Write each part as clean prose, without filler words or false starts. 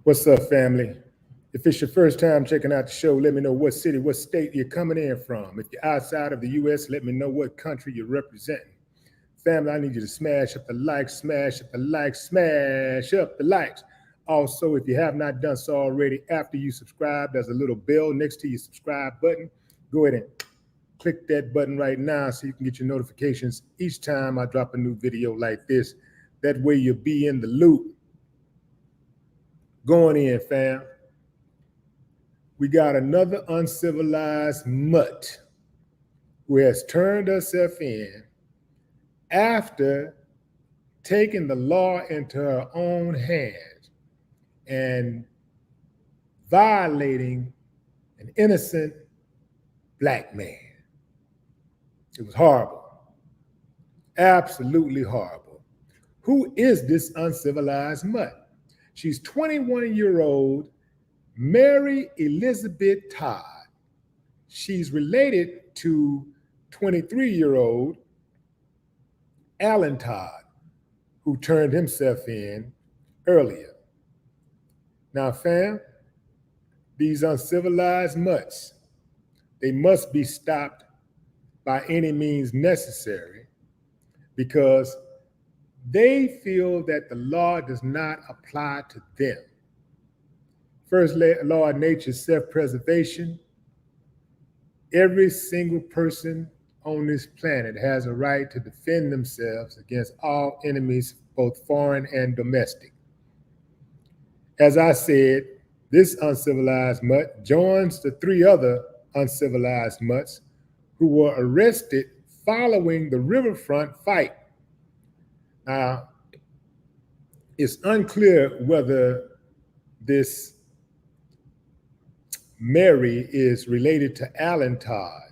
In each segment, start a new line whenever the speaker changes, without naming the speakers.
What's up, family? If it's your first time checking out the show, let me know what city, what state you're coming in from. If you're outside of the U.S., let me know what country you're representing. Family, I need you to smash up the like, smash up the like, smash up the likes. Also, if you have not done so already, after you subscribe, there's a little bell next to your subscribe button. Go ahead and click that button right now so you can get your notifications each time I drop a new video like this. That way you'll be in the loop. Going in, fam. We got another uncivilized mutt who has turned herself in after taking the law into her own hands and violating an innocent black man. It was horrible. Absolutely horrible. Who is this uncivilized mutt? She's 21-year-old Mary Elizabeth Todd. She's related to 23-year-old Alan Todd, who turned himself in earlier. Now, fam, these uncivilized mutts, they must be stopped by any means necessary because they feel that the law does not apply to them. First law of nature is self-preservation. Every single person on this planet has a right to defend themselves against all enemies, both foreign and domestic. As I said, this uncivilized mutt joins the three other uncivilized mutts who were arrested following the Riverfront fight. Now, it's unclear whether this Mary is related to Alan Todd,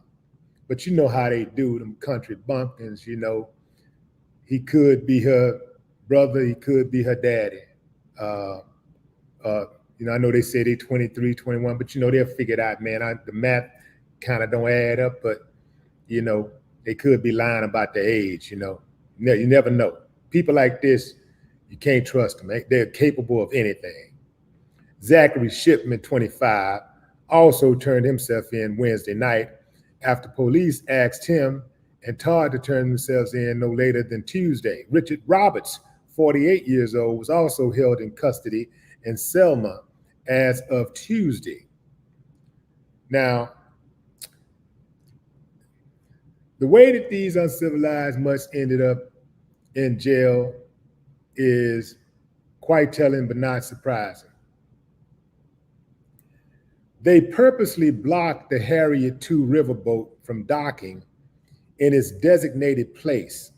but you know how they do them country bumpkins, you know. He could be her brother, he could be her daddy. I know they say they're 23, 21, but they'll figure it out, man. The math kind of don't add up, but they could be lying about the age, You never know. People like this, you can't trust them. They're capable of anything. Zachary Shipman, 25, also turned himself in Wednesday night after police asked him and Todd to turn themselves in no later than Tuesday. Richard Roberts, 48 years old, was also held in custody in Selma as of Tuesday. Now, the way that these uncivilized mutts ended up in jail is quite telling but not surprising. They purposely blocked the Harriet II riverboat from docking in its designated place.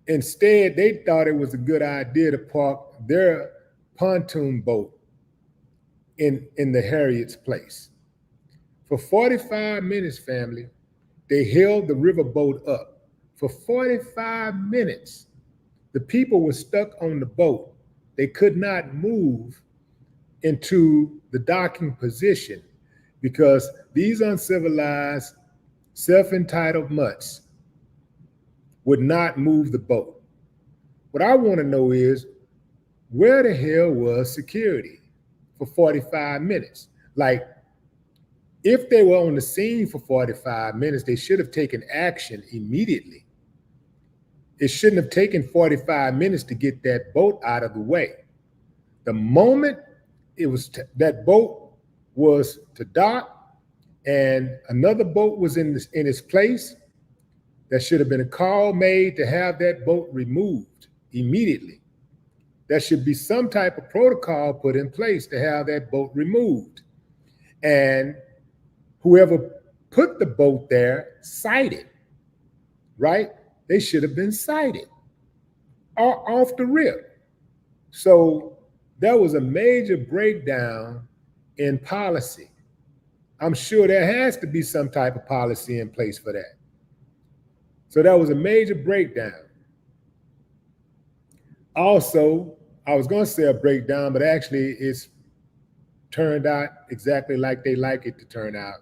Instead, they thought it was a good idea to park their pontoon boat in the Harriet's place. For 45 minutes, family, they held the riverboat up. For 45 minutes, the people were stuck on the boat. They could not move into the docking position because these uncivilized, self-entitled mutts would not move the boat. What I want to know is, where the hell was security for 45 minutes? Like, if they were on the scene for 45 minutes, they should have taken action immediately. It shouldn't have taken 45 minutes to get that boat out of the way. The moment that boat was to dock and another boat was in its place, there should have been a call made to have that boat removed immediately. There should be some type of protocol put in place to have that boat removed. And whoever put the boat there cited, right? They should have been cited off the rip. So there was a major breakdown in policy. I'm sure there has to be some type of policy in place for that. So that was a major breakdown. Also, I was going to say a breakdown, but actually it's turned out exactly like they like it to turn out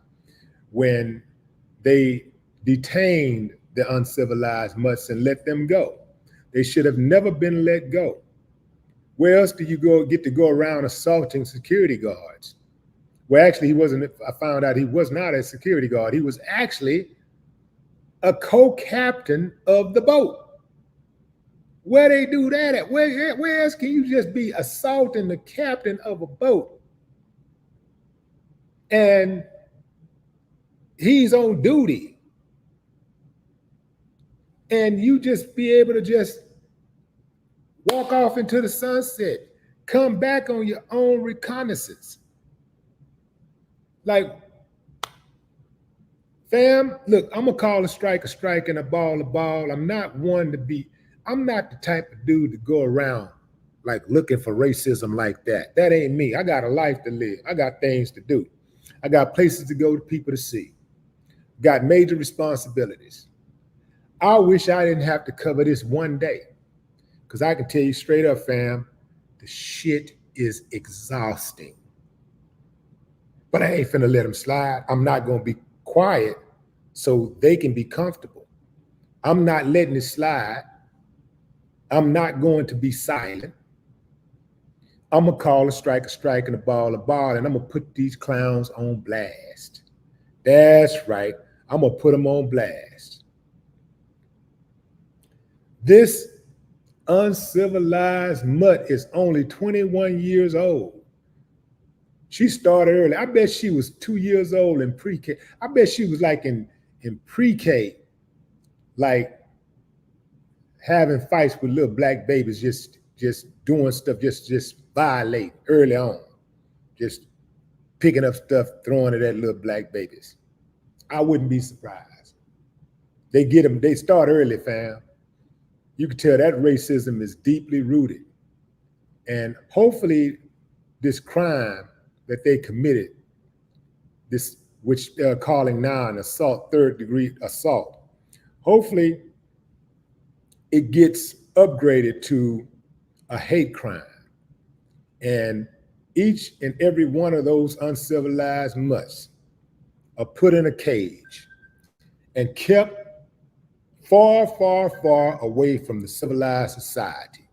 when they detained the uncivilized mutts and let them go. They should have never been let go. Where else do you get to go around assaulting security guards? Well, actually, he wasn't. I found out he was not a security guard. He was actually a co-captain of the boat. Where they do that at? Where else can you just be assaulting the captain of a boat? And he's on duty. And you just be able to just walk off into the sunset, come back on your own reconnaissance. Like, fam, look, I'm gonna call a strike and a ball a ball. I'm not the type of dude to go around like looking for racism like that. That ain't me. I got a life to live. I got things to do. I got places to go, to people to see. Got major responsibilities. I wish I didn't have to cover this one day, because I can tell you straight up, fam, the shit is exhausting. But I ain't finna let them slide. I'm not gonna be quiet so they can be comfortable. I'm not letting it slide. I'm not going to be silent. I'm gonna call a strike and a ball, and I'm gonna put these clowns on blast. That's right. I'm gonna put them on blast. This uncivilized mutt is only 21 years old. She started early. I bet she was 2 years old in pre-K. I bet she was like in pre-K, like having fights with little black babies, just doing stuff, just violate early on, just picking up stuff, throwing it at little black babies. I wouldn't be surprised. They start early, fam. You can tell that racism is deeply rooted. And hopefully this crime that they committed, this, which they're calling now an assault, third-degree assault, hopefully it gets upgraded to a hate crime. And each and every one of those uncivilized mutts are put in a cage and kept far, far, far away from the civilized society.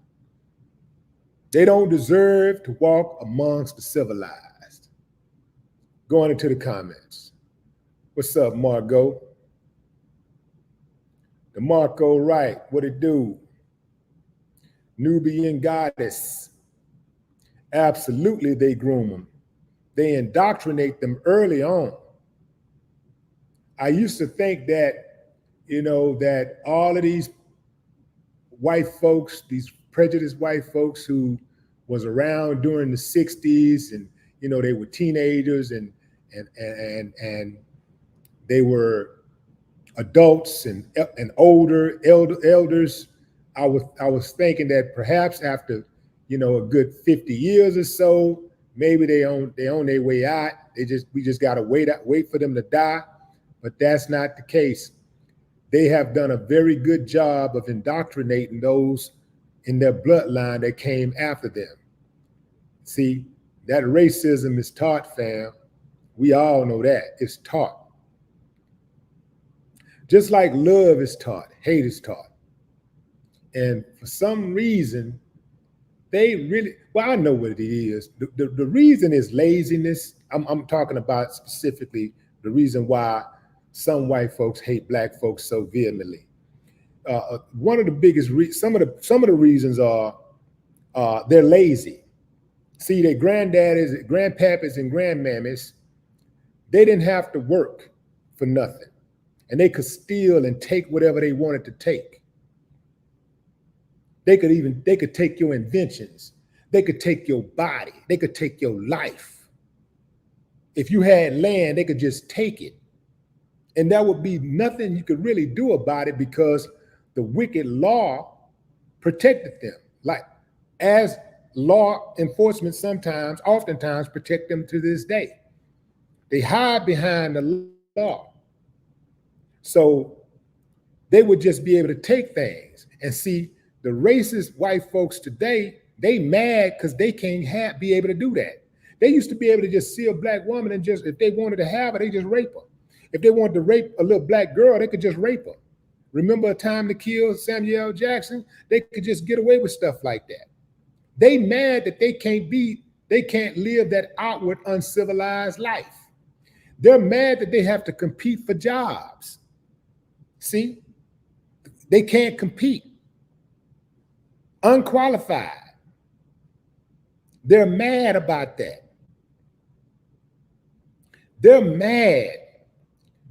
They don't deserve to walk amongst the civilized. Going into the comments. What's up, Margot? The Marco Wright, what it do? Nubian goddess. Absolutely, they groom them. They indoctrinate them early on. I used to think that, that all of these white folks, these prejudiced white folks who was around during the 60s, and they were teenagers and they were adults and elders. I was thinking that perhaps after a good 50 years or so, maybe they on their way out. We just gotta wait for them to die. But that's not the case. They have done a very good job of indoctrinating those in their bloodline that came after them. See, that racism is taught, fam. We all know that. It's taught. Just like love is taught, hate is taught. And for some reason, I know what it is. The reason is laziness. I'm talking about specifically the reason why some white folks hate black folks so vehemently. One of the biggest some of the reasons are they're lazy. See, their granddaddies, grandpappys, and grandmammies, they didn't have to work for nothing, and they could steal and take whatever they wanted to take. They could take your inventions. They could take your body. They could take your life. If you had land, they could just take it. And there would be nothing you could really do about it, because the wicked law protected them. Like, as law enforcement oftentimes protect them to this day. They hide behind the law. So they would just be able to take things. And see, the racist white folks today, they mad because they can't be able to do that. They used to be able to just see a black woman and just, if they wanted to have her, they just rape her. If they wanted to rape a little black girl, they could just rape her. Remember A Time to Kill, Samuel L. Jackson? They could just get away with stuff like that. They mad that they can't live that outward uncivilized life. They're mad that they have to compete for jobs. See, they can't compete. Unqualified. They're mad about that. They're mad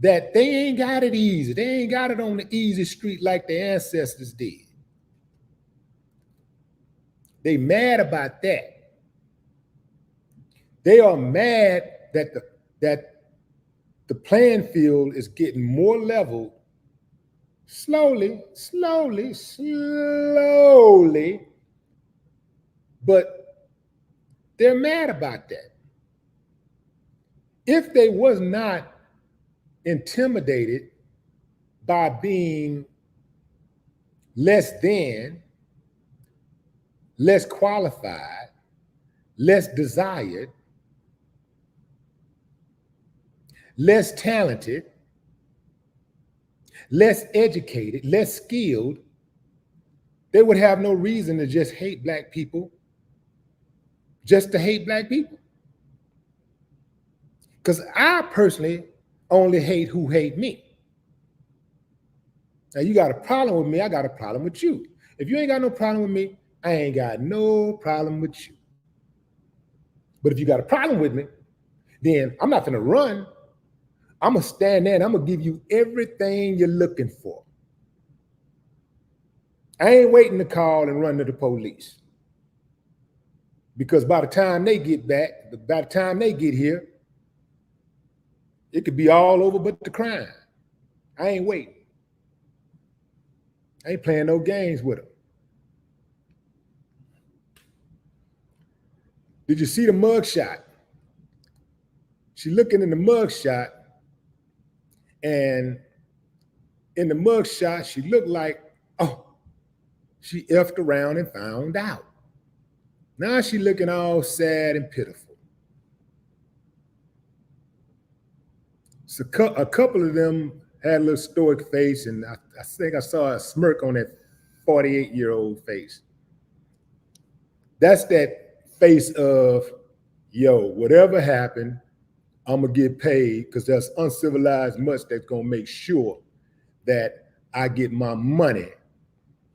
that they ain't got it easy. They ain't got it on the easy street like their ancestors did. They mad about that. They are mad that the playing field is getting more leveled slowly, but they're mad about that. If they was not intimidated by being less than, less qualified, less desired, less talented, less educated, less skilled, they would have no reason to just hate black people, just to hate black people. Because I personally only hate who hate me. Now, you got a problem with me, I got a problem with you. If you ain't got no problem with me, I ain't got no problem with you. But if you got a problem with me, then I'm not gonna run. I'm gonna stand there and I'm gonna give you everything you're looking for. I ain't waiting to call and run to the police. Because by the time they get back, by the time they get here, it could be all over but the crime. I ain't waiting. I ain't playing no games with them. Did you see the mugshot? She looking in the mugshot, and in the mugshot, she looked like, oh, she effed around and found out. Now she looking all sad and pitiful. So a couple of them had a little stoic face, and I think I saw a smirk on that 48-year-old face. That's that face of, yo, whatever happened, I'm gonna get paid, because there's uncivilized much that's gonna make sure that I get my money,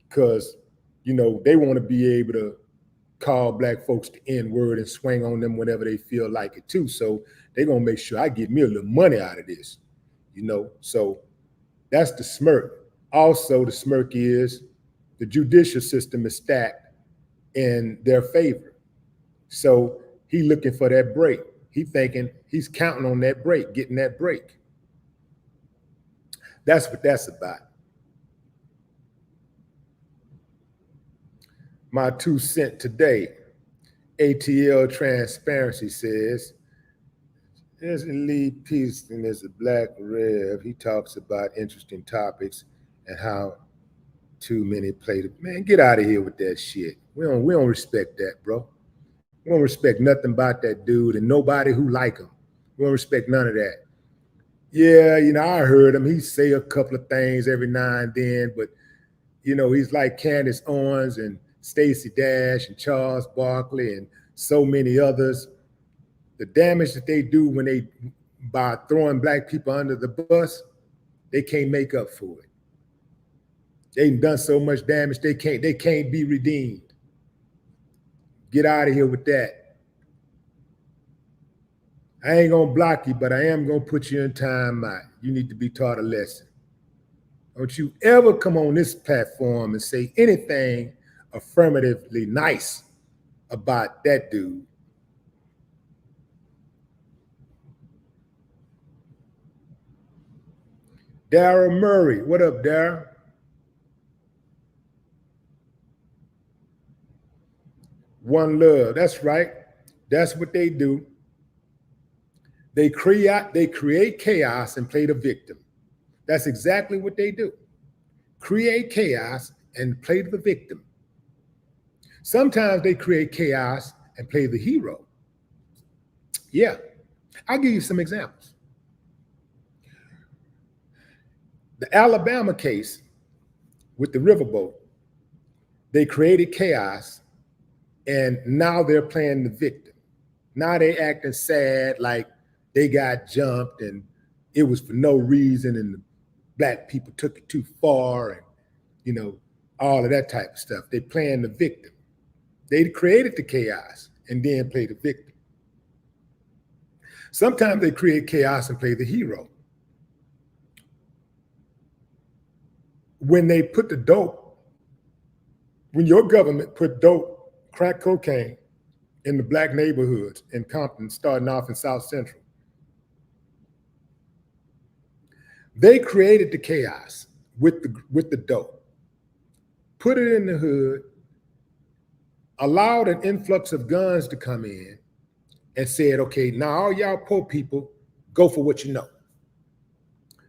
because, you know, they want to be able to call black folks the N-word and swing on them whenever they feel like it too. So they're gonna make sure I get me a little money out of this, you know. So that's the smirk. Also, the smirk is the judicial system is stacked in their favor. So he looking for that break. He thinking, he's counting on that break, getting that break. That's what that's about. My 2 cents today. ATL Transparency says, there's a lead piece and there's a black rev. He talks about interesting topics and how too many play the, man, get out of here with that shit. We don't respect that, bro. We don't respect nothing about that dude and nobody who like him. We don't respect none of that. Yeah, you know, I heard him. He say a couple of things every now and then, but you know, he's like Candace Owens and Stacey Dash and Charles Barkley and so many others. The damage that they do when they, by throwing black people under the bus, they can't make up for it. They've done so much damage, they can't be redeemed. Get out of here with that. I ain't gonna block you, but I am gonna put you in time out. You need to be taught a lesson. Don't you ever come on this platform and say anything affirmatively nice about that dude. Dara Murray, what up, Dara? One love, that's right. That's what they do. They create chaos and play the victim. That's exactly what they do. Create chaos and play the victim. Sometimes they create chaos and play the hero. Yeah, I'll give you some examples. The Alabama case with the Riverboat, they created chaos And now they're playing the victim. Now they acting sad, like they got jumped and it was for no reason and the black people took it too far and, you know, all of that type of stuff. They playing the victim. They created the chaos and then play the victim. Sometimes they create chaos and play the hero. When they put the dope, when your government put dope, crack cocaine in the black neighborhoods in Compton, starting off in South Central, they created the chaos with the dope, put it in the hood, allowed an influx of guns to come in, and said, okay, now all y'all poor people, go for what you know.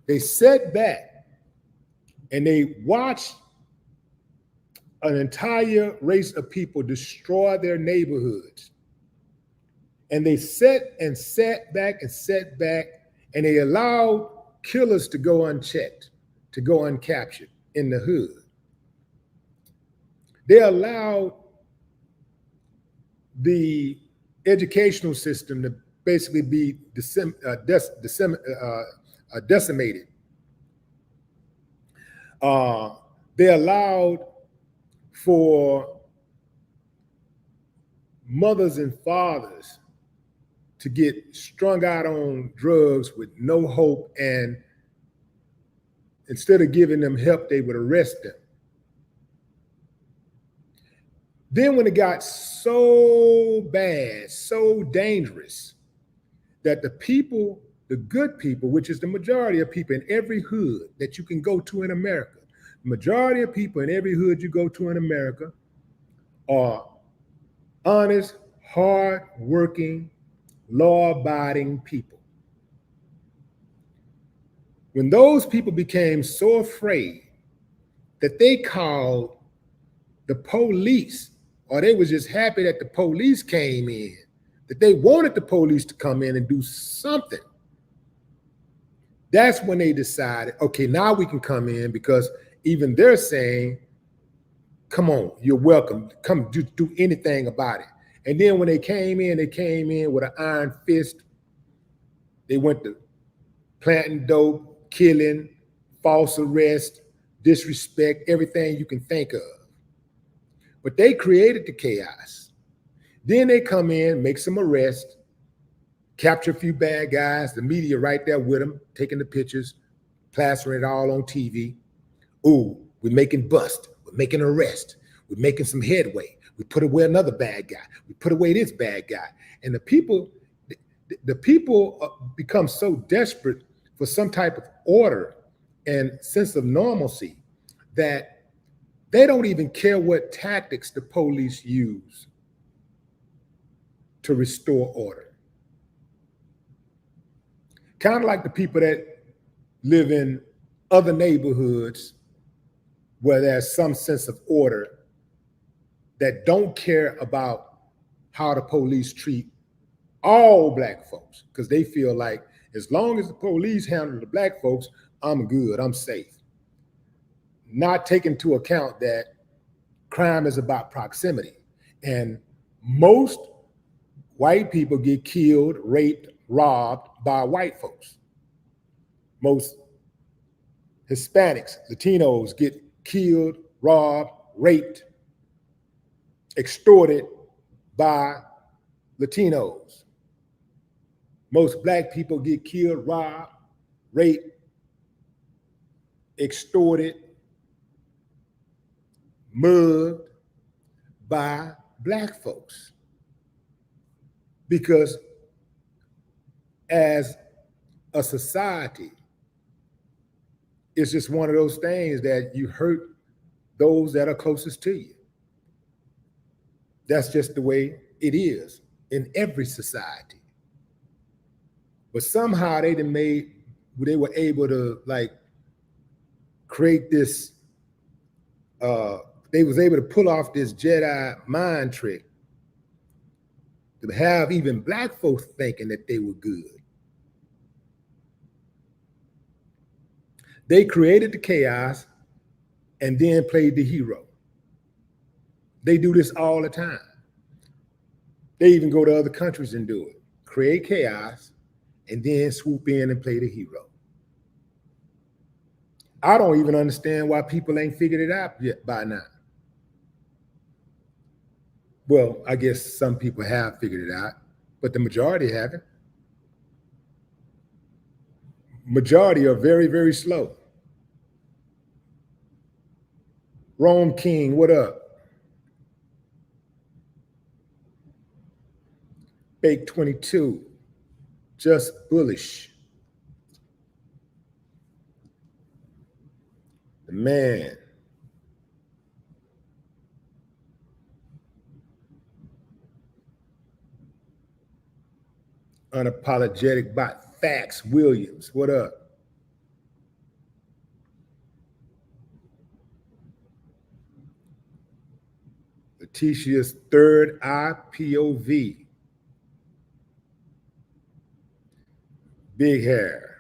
They sat back and they watched an entire race of people destroy their neighborhoods. And they sat back, and they allowed killers to go unchecked, to go uncaptured in the hood. They allowed the educational system to basically be decimated. They allowed for mothers and fathers to get strung out on drugs with no hope, and instead of giving them help, they would arrest them. Then when it got so bad, so dangerous, that the people, the good people, which is the majority of people in every hood that you can go to in America, the majority of people in every hood you go to in America are honest, hard-working, law-abiding people. When those people became so afraid that they called the police, or they was just happy that the police came in, that they wanted the police to come in and do something, that's when they decided, okay, now we can come in, because even they're saying, come on, you're welcome, come do anything about it. And then when they came in with an iron fist. They went to planting dope, killing, false arrest, disrespect, everything you can think of. But they created the chaos. Then they come in, make some arrests, capture a few bad guys, the media right there with them, taking the pictures, plastering it all on TV. Ooh, we're making bust, we're making arrest, we're making some headway. We put away another bad guy. We put away this bad guy. And the people become so desperate for some type of order and sense of normalcy that they don't even care what tactics the police use to restore order. Kind of like the people that live in other neighborhoods where there's some sense of order, that don't care about how the police treat all black folks, because they feel like as long as the police handle the black folks, I'm good, I'm safe. Not taking into account that crime is about proximity. And most white people get killed, raped, robbed by white folks. Most Hispanics, Latinos get killed, robbed, raped, extorted by Latinos. Most black people get killed, robbed, raped, extorted, mugged by black folks. Because as a society, it's just one of those things that you hurt those that are closest to you. That's just the way it is in every society. But somehow they were able to like create this, they was able to pull off this Jedi mind trick to have even black folks thinking that they were good. They created the chaos and then played the hero. They do this all the time. They even go to other countries and do it. Create chaos and then swoop in and play the hero. I don't even understand why people ain't figured it out yet by now. Well, I guess some people have figured it out, but the majority haven't. Majority are very, very slow. Rome King, what up? Bake 22, just bullish. The man. Unapologetic bot facts, Williams, what up? Letitia's third eye POV. Big hair.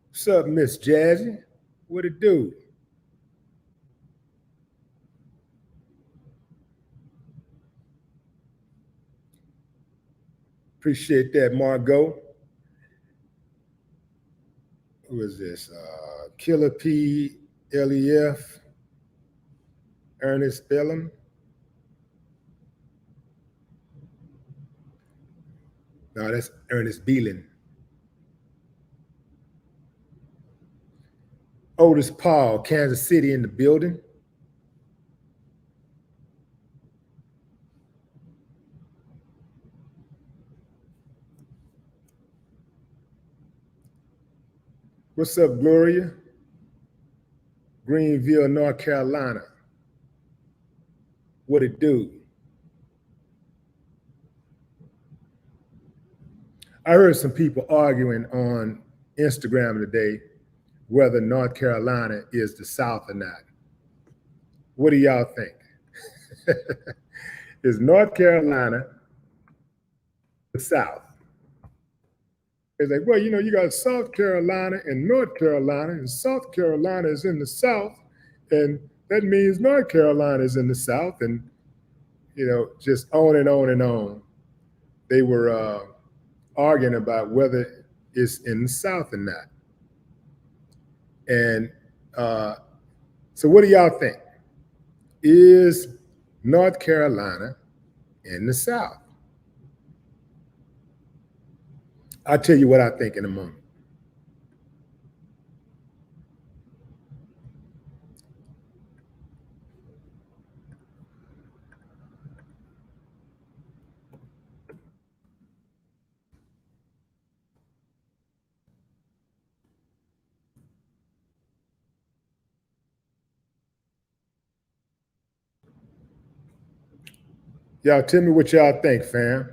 What's up, Miss Jazzy? What it do? Appreciate that, Margot. Who is this? Killer P, LEF, Ernest Bellum. No, that's Ernest Beelan. Otis Paul, Kansas City in the building. What's up, Gloria? Greenville, North Carolina. What it do? I heard some people arguing on Instagram today whether North Carolina is the South or not. What do y'all think? Is North Carolina the South? It's like, well, you got South Carolina and North Carolina, and South Carolina is in the South, and that means North Carolina is in the South, and just on and on and on. They were arguing about whether it's in the South or not. And so what do y'all think? Is North Carolina in the South? I'll tell you what I think in a moment. Y'all tell me what y'all think, fam.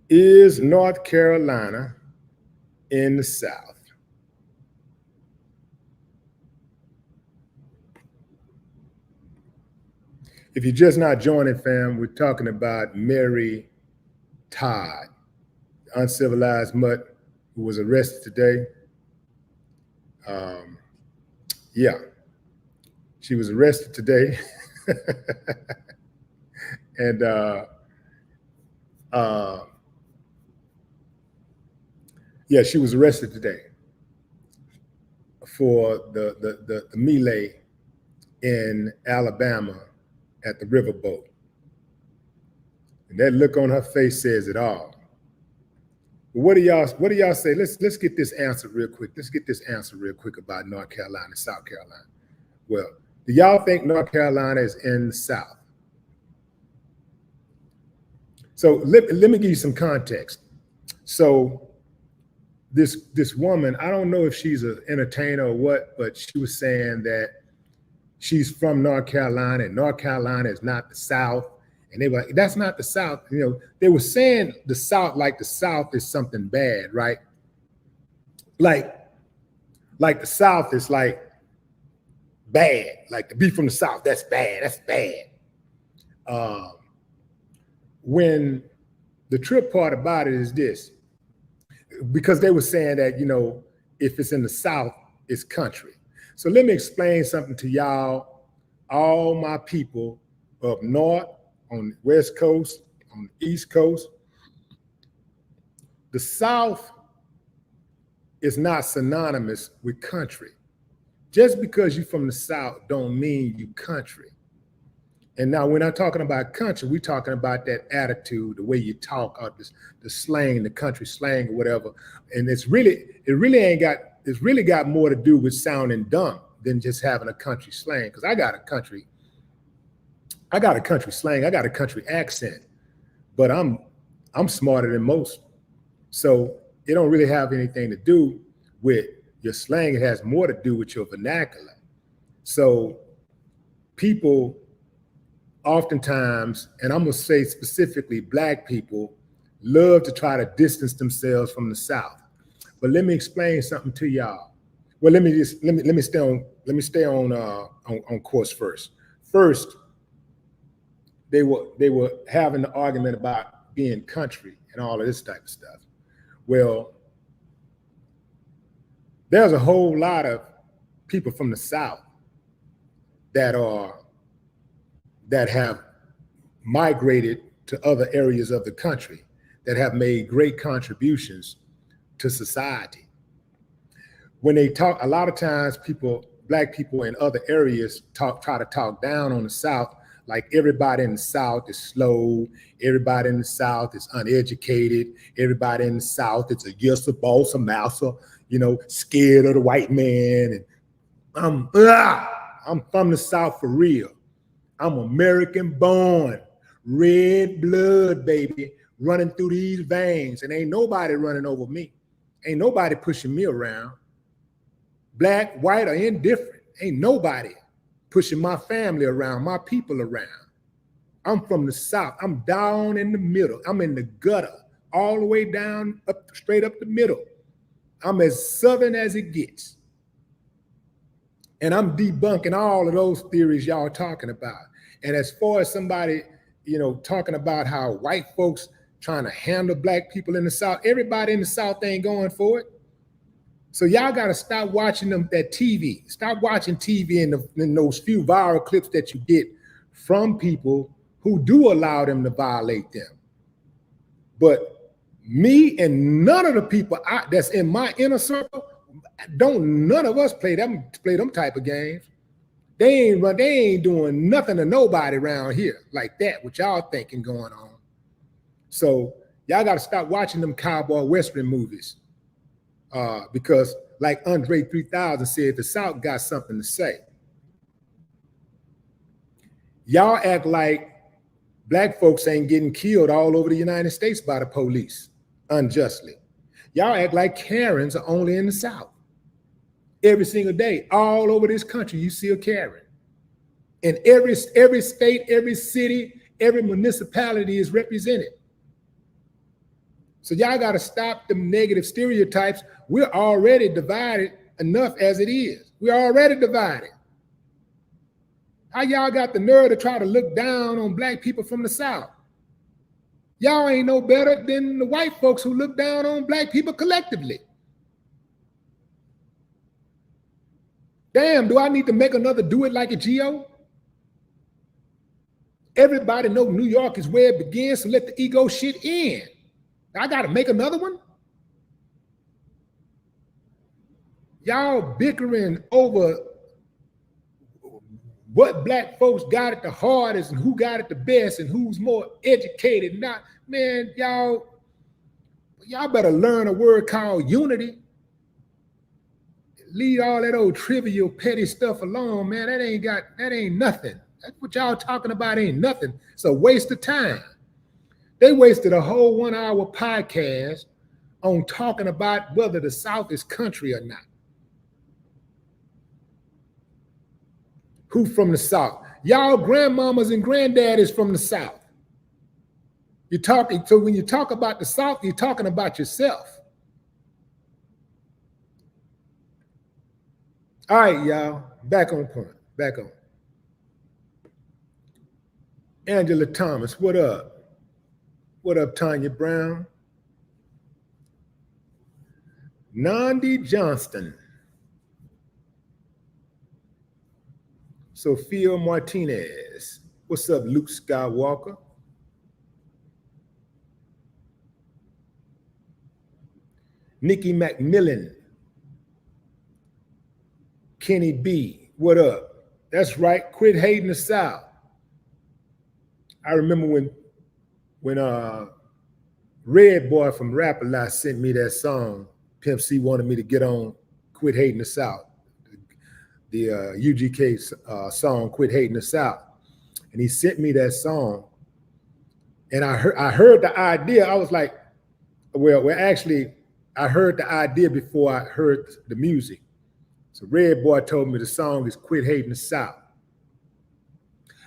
Is North Carolina in the South? If you're just not joining, fam, we're talking about Mary Todd, uncivilized mutt who was arrested today. Yeah, she was arrested today. And yeah, she was arrested today for the melee in Alabama at the Riverboat. And that look on her face says it all. But what do y'all say? Let's get this answered real quick. Let's get this answer real quick about North Carolina and South Carolina. Well, do y'all think North Carolina is in the South? So let me give you some context. So this woman, I don't know if she's an entertainer or what, but she was saying that she's from North Carolina and North Carolina is not the South. And they were like, that's not the South. They were saying the South, like the South is something bad, right? Like the South is like bad. Like to be from the South, that's bad. That's bad. When the trip part about it is this, because they were saying that, you know, if it's in the South, it's country. So let me explain something to y'all, all my people up north, on the West Coast, on the East Coast. The South is not synonymous with country. Just because you're from the South don't mean you country. And now we're not talking about country, we're talking about that attitude, the way you talk, or the slang, the country slang or whatever. And it's really got more to do with sounding dumb than just having a country slang. Because I got a country slang, I got a country accent, but I'm smarter than most. So it don't really have anything to do with your slang. It has more to do with your vernacular. So people oftentimes, and I'm gonna say specifically Black people, love to try to distance themselves from the South. But let me explain something to y'all. Well, let me stay on course first. First, they were having the argument about being country and all of this type of stuff. Well, there's a whole lot of people from the South that have migrated to other areas of the country that have made great contributions to society. When they talk, a lot of times Black people in other areas try to talk down on the South, like everybody in the South is slow, everybody in the South is uneducated, everybody in the South is a yes, a boss, a mouser, you know, scared of the white man. And I'm from the South for real. I'm American born, red blood, baby, running through these veins, and ain't nobody running over me. Ain't nobody pushing me around. Black, white, or indifferent, ain't nobody pushing my family around, my people around. I'm from the South. I'm down in the middle. I'm in the gutter, all the way down, straight up the middle. I'm as Southern as it gets. And I'm debunking all of those theories y'all talking about. And as far as somebody, you know, talking about how white folks trying to handle Black people in the South, everybody in the South ain't going for it. So y'all got to stop watching that TV. Stop watching TV in those few viral clips that you get from people who do allow them to violate them. But me and none of the people that's in my inner circle, none of us play them type of games. They ain't doing nothing to nobody around here like that, what y'all thinking going on. So y'all got to stop watching them cowboy western movies. Because like Andre 3000 said, the South got something to say. Y'all act like Black folks ain't getting killed all over the United States by the police unjustly. Y'all act like Karens are only in the South. Every single day, all over this country, you see a Karen. And every state, every city, every municipality is represented. So y'all got to stop them negative stereotypes. We're already divided enough as it is. We're already divided. How y'all got the nerve to try to look down on Black people from the South? Y'all ain't no better than the white folks who look down on Black people collectively. Damn, do I need to make another Do It Like a Geo? Everybody know New York is where it begins, so let the ego shit in. I got to make another one? Y'all bickering over what Black folks got it the hardest and who got it the best and who's more educated. Not, man, y'all better learn a word called unity. Leave all that old trivial, petty stuff alone, man. That ain't nothing. That's what y'all talking about ain't nothing. It's a waste of time. They wasted a whole 1 hour podcast on talking about whether the South is country or not. Who from the South? Y'all grandmamas and granddaddies from the South. So when you talk about the South, you're talking about yourself. All right, y'all, back on point. Back on. Angela Thomas, what up? What up, Tanya Brown? Nandi Johnston. Sophia Martinez. What's up, Luke Skywalker? Nikki McMillan. Kenny B. What up? That's right. Quit hating the South. I remember when Red Boy from Rap-A-Lot sent me that song. Pimp C wanted me to get on Quit Hating the South. The UGK song Quit Hating the South. And he sent me that song. And I heard the idea. I was like, well, actually, I heard the idea before I heard the music. So Red Boy told me the song is Quit Hating the South.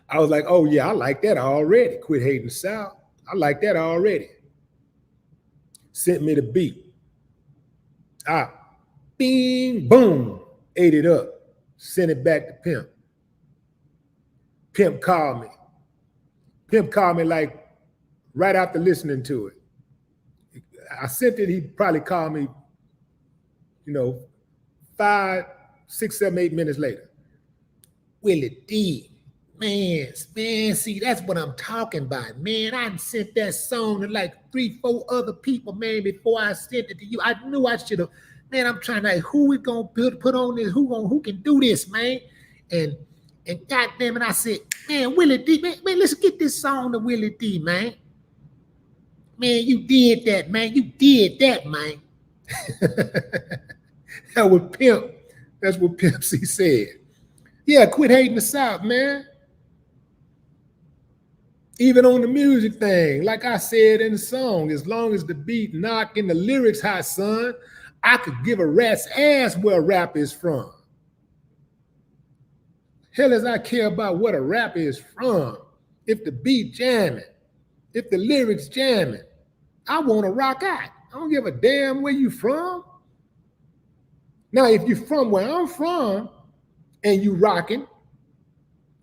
I was like, oh yeah, I like that already. Quit Hating the South. I like that already. Sent me the beat. Bing, boom, ate it up. Sent it back to Pimp. Pimp called me. Pimp called me like right after listening to it. I sent it, he probably called me, 5, 6, 7, 8 minutes later. Willie D, man, see, that's what I'm talking about, man. I sent that song to like 3, 4 other people, man, before I sent it to you. I knew I should have, man, I'm trying to, like, who we gonna put on this? Who can do this, man? And goddamn it, I said, man, Willie D, man, let's get this song to Willie D, man. Man, you did that, man. You did that, man. That was Pimp. That's what Pimp C said. Yeah, quit hating the South, man. Even on the music thing, like I said in the song, as long as the beat knocking the lyrics hot, son, I could give a rat's ass where rap is from. Hell as I care about what a rap is from. If the beat jamming, if the lyrics jamming, I want to rock out. I don't give a damn where you from. Now, if you're from where I'm from and you rocking,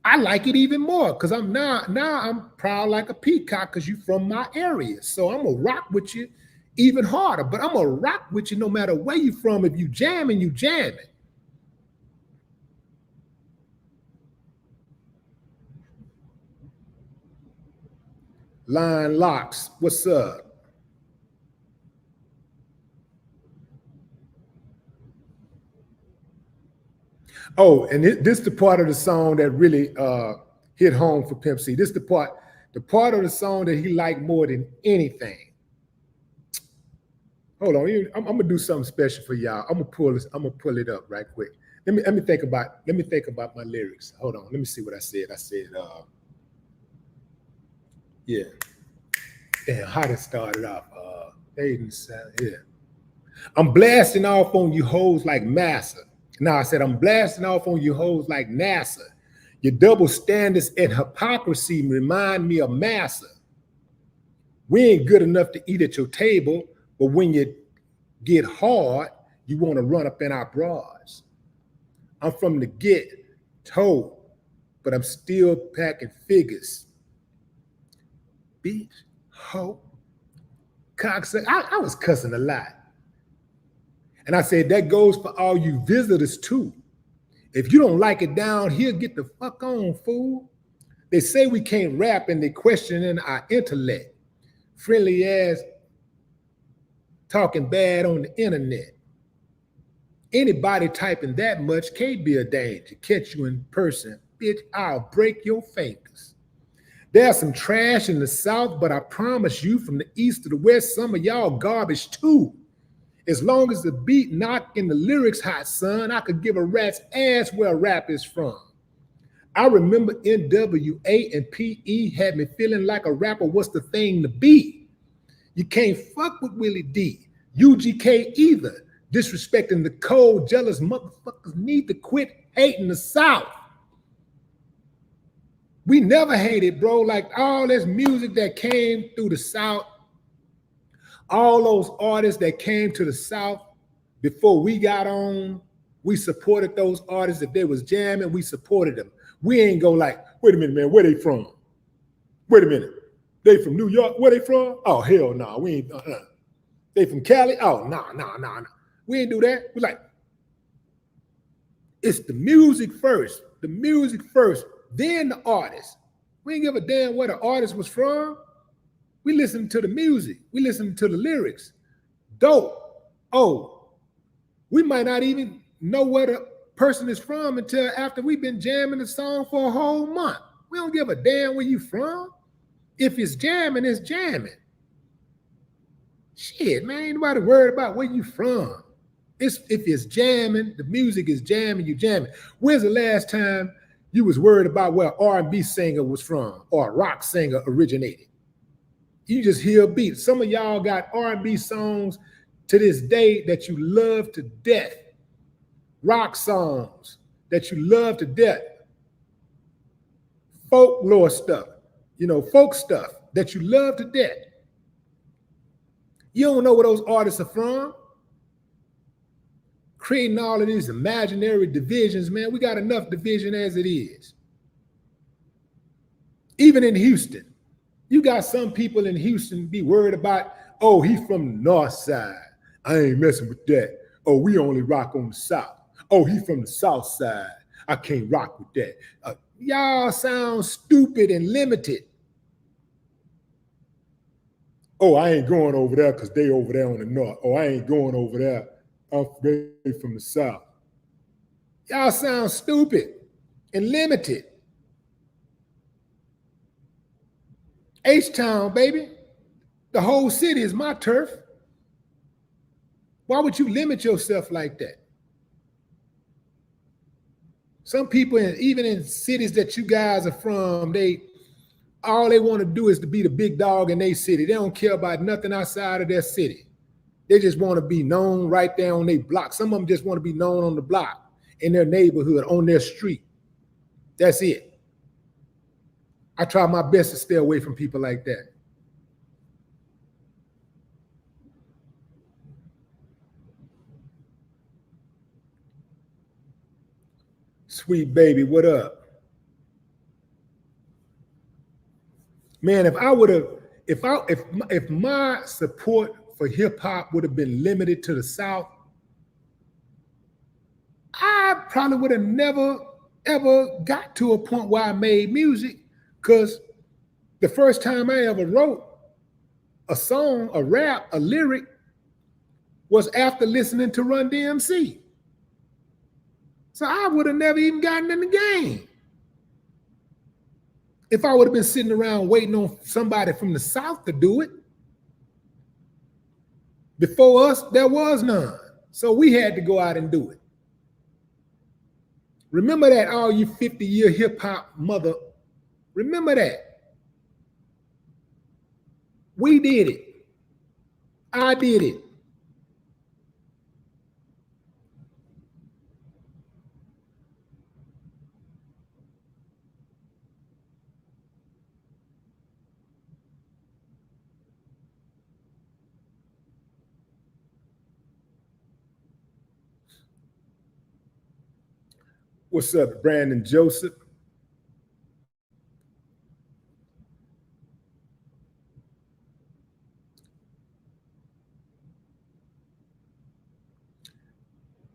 I like it even more because I'm I'm proud like a peacock because you from my area. So I'm gonna rock with you even harder, but I'm gonna rock with you no matter where you from. If you jamming, you jamming. Line Locks, what's up? Oh, and this is the part of the song that really hit home for Pimp C. This is the part of the song that he liked more than anything. Hold on, I'm gonna do something special for y'all. I'm gonna pull it up right quick. Let me think about my lyrics. Hold on, let me see what I said. I said, yeah. Damn, how it started off. Yeah. I'm blasting off on you hoes like massa. Now I said, I'm blasting off on you hoes like NASA. Your double standards and hypocrisy remind me of massa. We ain't good enough to eat at your table, but when you get hard, you want to run up in our bras. I'm from the get-toe, but I'm still packing figures. Bitch, hoe, cocksucker. I was cussing a lot. And I said, that goes for all you visitors too. If you don't like it down here, get the fuck on, fool. They say we can't rap and they questioning our intellect. Friendly ass talking bad on the internet. Anybody typing that much can't be a danger. Catch you in person, bitch, I'll break your fingers. There's some trash in the South, but I promise you from the east to the west, some of y'all garbage too. As long as the beat knocking the lyrics hot, son, I could give a rat's ass where rap is from. I remember NWA and PE had me feeling like a rapper was the thing to be. You can't fuck with Willie D, UGK either. Disrespecting the cold, jealous motherfuckers need to quit hating the South. We never hated, bro. Like all this music that came through the South, all those artists that came to the South before we got on, We supported those artists. If they was jamming, we supported them. We ain't go like, wait a minute, man, where they from? Wait a minute. They from New York? Where they from? Oh, hell no. Nah, we ain't. They from Cali? Oh, no. We ain't do that. We like, it's the music first. The music first, then the artist. We ain't give a damn where the artist was from. We listened to the music. We listened to the lyrics. Dope. Oh, we might not even know where the person is from until after we've been jamming the song for a whole month. We don't give a damn where you from. If it's jamming, it's jamming. Shit, man, ain't nobody worried about where you from. If it's jamming, the music is jamming, you jamming. When's the last time you was worried about where an R&B singer was from or a rock singer originated? You just hear a beat. Some of y'all got R&B songs to this day that you love to death. Rock songs that you love to death. Folklore stuff, folk stuff that you love to death. You don't know where those artists are from. Creating all of these imaginary divisions, man. We got enough division as it is. Even in Houston, you got some people in Houston be worried about, oh, he's from the north side. I ain't messing with that. Oh, we only rock on the south. Oh, he's from the south side. I can't rock with that. Y'all sound stupid and limited. Oh, I ain't going over there because they over there on the north. Oh, I ain't going over there. I'm from the south. Y'all sound stupid and limited. H-Town, baby. The whole city is my turf. Why would you limit yourself like that? Some people, even in cities that you guys are from, all they want to do is to be the big dog in their city. They don't care about nothing outside of their city. They just want to be known right there on their block. Some of them just want to be known on the block, in their neighborhood, on their street. That's it. I try my best to stay away from people like that. Sweet baby, what up? Man, if my support for hip hop would have been limited to the South, I probably would have never, ever got to a point where I made music, because the first time I ever wrote a song, a rap, a lyric was after listening to Run DMC. So I would have never even gotten in the game if I would have been sitting around waiting on somebody from the South to do it. Before us, there was none. So we had to go out and do it. Remember that, all you 50-year hip-hop mother. Remember that. We did it. I did it. What's up, Brandon Joseph?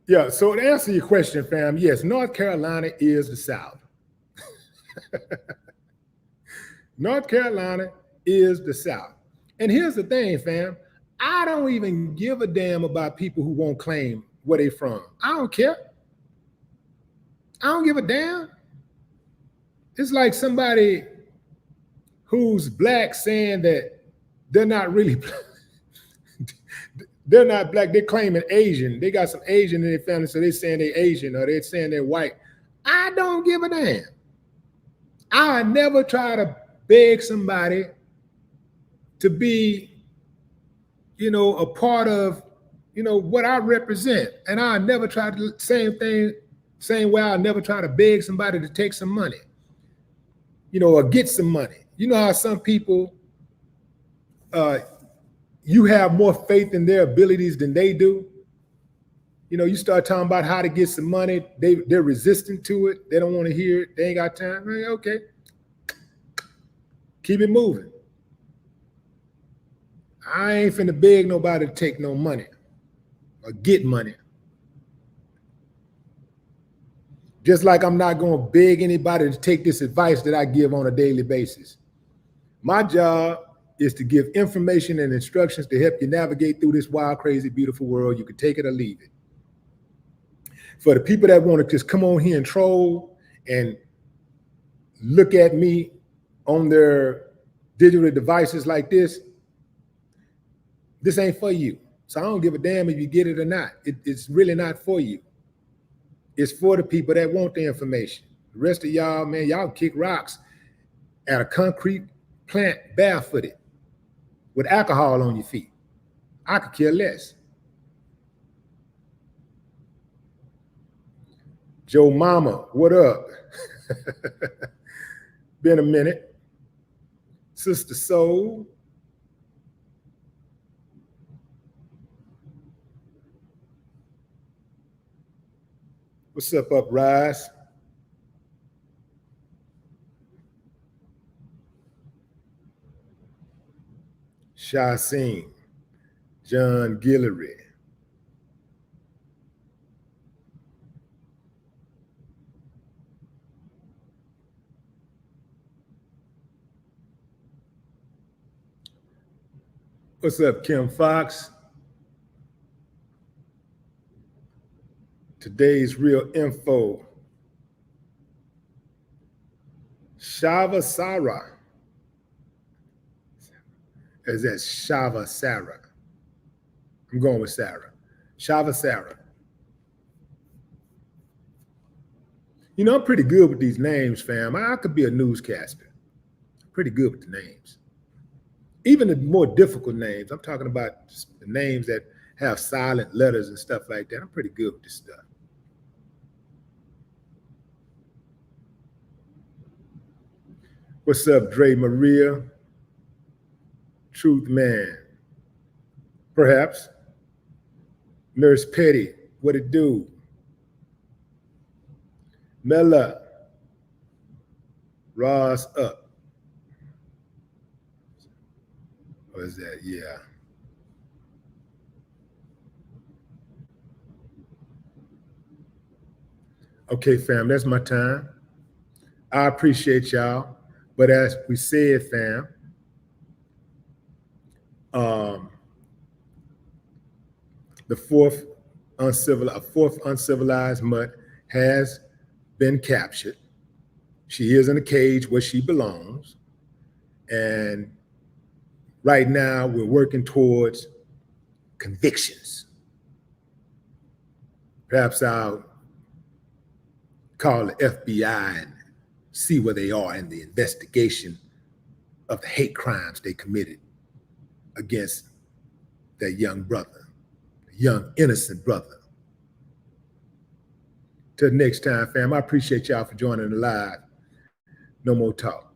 Yeah, so to answer your question, fam, yes, North Carolina is the South. North Carolina is the South. And here's the thing, fam. I don't even give a damn about people who won't claim where they from. I don't care. I don't give a damn. It's like somebody who's black saying that they're not really black. They're not black, they're claiming Asian. They got some Asian in their family, so they're saying they're Asian or they're saying they're white. I don't give a damn. I never try to beg somebody to be, a part of, what I represent. And I never try to, same way I never try to beg somebody to take some money, or get some money. You know how some people, you have more faith in their abilities than they do. You know, you start talking about how to get some money, they're resistant to it. They don't want to hear it. They ain't got time. Okay, keep it moving. I ain't finna beg nobody to take no money or get money. Just like I'm not gonna beg anybody to take this advice that I give on a daily basis. My job is to give information and instructions to help you navigate through this wild, crazy, beautiful world. You can take it or leave it. For the people that want to just come on here and troll and look at me on their digital devices like this ain't for you. So I don't give a damn if you get it or not. It's really not for you. It's for the people that want the information. The rest of y'all, man, y'all kick rocks at a concrete plant barefooted with alcohol on your feet. I could care less. Joe Mama, what up? Been a minute. Sister Soul. What's up, Uprise? Shasin, John Guillory. What's up, Kim Fox? Today's real info. Shava Sarah. Is that Shava Sarah? I'm going with Sarah. Shava Sarah. You know, I'm pretty good with these names, fam. I could be a newscaster. Pretty good with the names. Even the more difficult names. I'm talking about the names that have silent letters and stuff like that. I'm pretty good with this stuff. What's up, Dre Maria? Truth Man. Perhaps. Nurse Petty, what it do? Mella. Ross up. What is that? Yeah. Okay, fam, that's my time. I appreciate y'all. But as we said, fam, the fourth uncivilized mutt has been captured. She is in a cage where she belongs. And right now we're working towards convictions. Perhaps I'll call the FBI and see where they are in the investigation of the hate crimes they committed against that young brother, young innocent brother. Till next time, fam, I appreciate y'all for joining the live. No more talk.